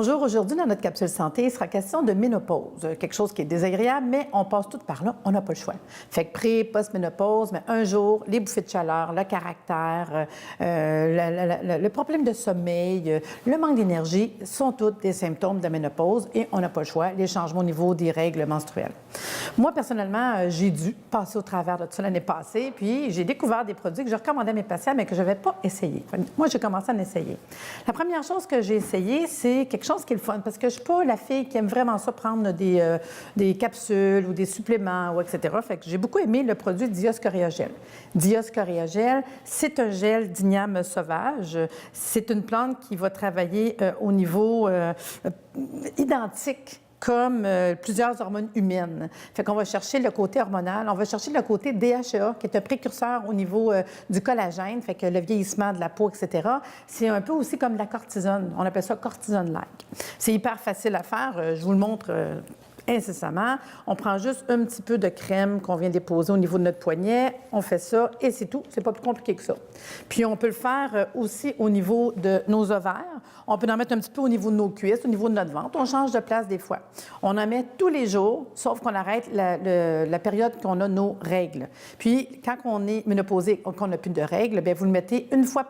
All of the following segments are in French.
Bonjour, aujourd'hui dans notre capsule santé, il sera question de ménopause, quelque chose qui est désagréable, mais on passe tout par là, on n'a pas le choix. Fait que pré, post-ménopause, mais un jour, les bouffées de chaleur, le caractère, le problème de sommeil, le manque d'énergie sont tous des symptômes de ménopause et on n'a pas le choix, les changements au niveau des règles menstruelles. Moi, personnellement, j'ai dû passer au travers de tout ça l'année passée, puis j'ai découvert des produits que je recommandais à mes patients, mais que je n'avais pas essayé. Moi, j'ai commencé à en essayer. La première chose que j'ai essayé, c'est quelque chose qui est le fun, parce que je ne suis pas la fille qui aime vraiment ça prendre des capsules ou des suppléments, ou etc. Fait que j'ai beaucoup aimé le produit Dioscoréagel. Dioscoréagel, c'est un gel d'igname sauvage. C'est une plante qui va travailler au niveau identique comme plusieurs hormones humaines. Fait qu'on va chercher le côté hormonal, on va chercher le côté DHEA, qui est un précurseur au niveau du collagène, fait que le vieillissement de la peau, etc. C'est un peu aussi comme la cortisone. On appelle ça cortisone-like. C'est hyper facile à faire. Je vous le montre incessamment. On prend juste un petit peu de crème qu'on vient déposer au niveau de notre poignet. On fait ça et c'est tout. C'est pas plus compliqué que ça. Puis on peut le faire aussi au niveau de nos ovaires. On peut en mettre un petit peu au niveau de nos cuisses, au niveau de notre ventre. On change de place des fois. On en met tous les jours, sauf qu'on arrête la période qu'on a nos règles. Puis quand on est ménopausé, qu'on n'a plus de règles, bien, vous le mettez une fois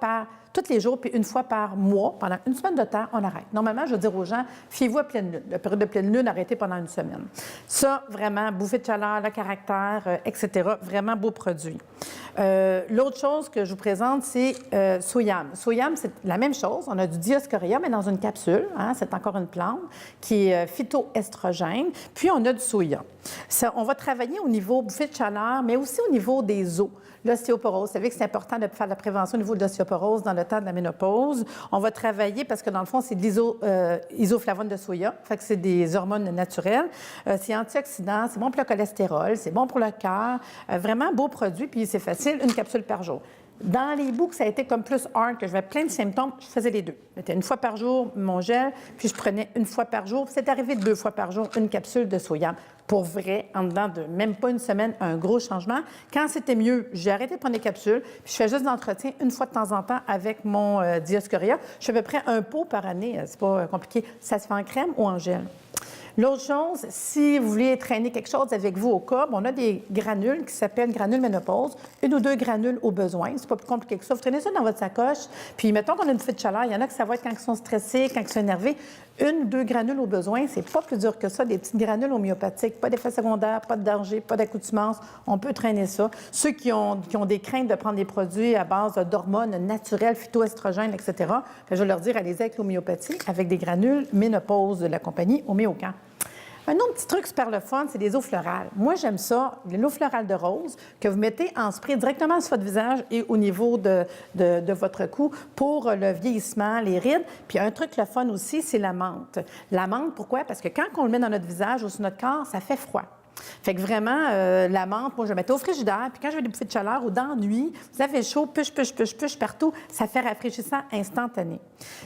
tous les jours, puis une fois par mois, pendant une semaine de temps, on arrête. Normalement, je veux dire aux gens, fiez-vous à pleine lune. La période de pleine lune, arrêtez pendant une semaine. Ça, vraiment, bouffée de chaleur, le caractère, etc. Vraiment beau produit. L'autre chose que je vous présente, c'est Soyam. Soyam, c'est la même chose. On a du Dioscorea, mais dans une capsule. Hein, c'est encore une plante qui est phytoestrogène. Puis, on a du soya. Ça, on va travailler au niveau bouffée de chaleur, mais aussi au niveau des os. L'ostéoporose, vous savez que c'est important de faire la prévention au niveau de l'ostéoporose dans le temps de la ménopause. On va travailler parce que dans le fond, c'est de l'isoflavone de soya, fait que c'est des hormones naturelles. C'est antioxydant, c'est bon pour le cholestérol, c'est bon pour le cœur. Vraiment beau produit, puis c'est facile, une capsule par jour. Dans les bouts que ça a été comme plus hard, que j'avais plein de symptômes, je faisais les deux. Je mettais une fois par jour mon gel, puis je prenais une fois par jour. C'est arrivé 2 fois par jour, une capsule de soya. Pour vrai, en dedans de même pas une semaine, un gros changement. Quand c'était mieux, j'ai arrêté de prendre des capsules, puis je fais juste d'entretien une fois de temps en temps avec mon Dioscorea. Je fais à peu près un pot par année, c'est pas compliqué. Ça se fait en crème ou en gel. L'autre chose, si vous voulez traîner quelque chose avec vous au cob, on a des granules qui s'appellent granules ménopause, 1 ou 2 granules au besoin. C'est pas plus compliqué que ça. Vous traînez ça dans votre sacoche, puis mettons qu'on a une bouffée de chaleur. Il y en a que ça va être quand ils sont stressés, quand ils sont énervés. 1 ou 2 granules au besoin, c'est pas plus dur que ça. Des petites granules homéopathiques, pas d'effet secondaire, pas de danger, pas d'accoutumance. On peut traîner ça. Ceux qui ont des craintes de prendre des produits à base d'hormones naturelles, phytoestrogènes, etc., je vais leur dire, allez-y avec l'homéopathie, avec des granules ménopause de la compagnie Homéocan. Un autre petit truc super le fun, c'est des eaux florales. Moi, j'aime ça, l'eau florale de rose, que vous mettez en spray directement sur votre visage et au niveau de votre cou pour le vieillissement, les rides. Puis un truc le fun aussi, c'est la menthe. La menthe, pourquoi? Parce que quand on le met dans notre visage ou sur notre corps, ça fait froid. Fait que vraiment, la menthe, moi, je la mettais au frigidaire, puis quand j'avais des bouffées de chaleur ou d'ennui, vous avez chaud, push partout, ça fait rafraîchissant instantané.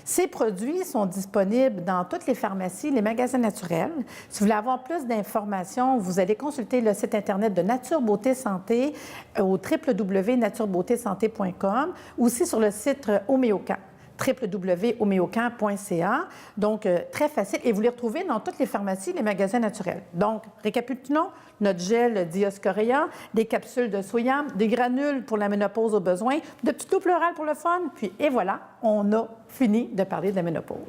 Ces produits sont disponibles dans toutes les pharmacies, les magasins naturels. Si vous voulez avoir plus d'informations, vous allez consulter le site Internet de Nature Beauté Santé au www.naturebeautésanté.com ou aussi sur le site Homéocan www.homeocan.ca. Donc, très facile. Et vous les retrouvez dans toutes les pharmacies, les magasins naturels. Donc, récapitulons, notre gel Dioscorea, des capsules de Soyam, des granules pour la ménopause au besoin, de petites eaux pleurales pour le fun. Puis, et voilà, on a fini de parler de la ménopause.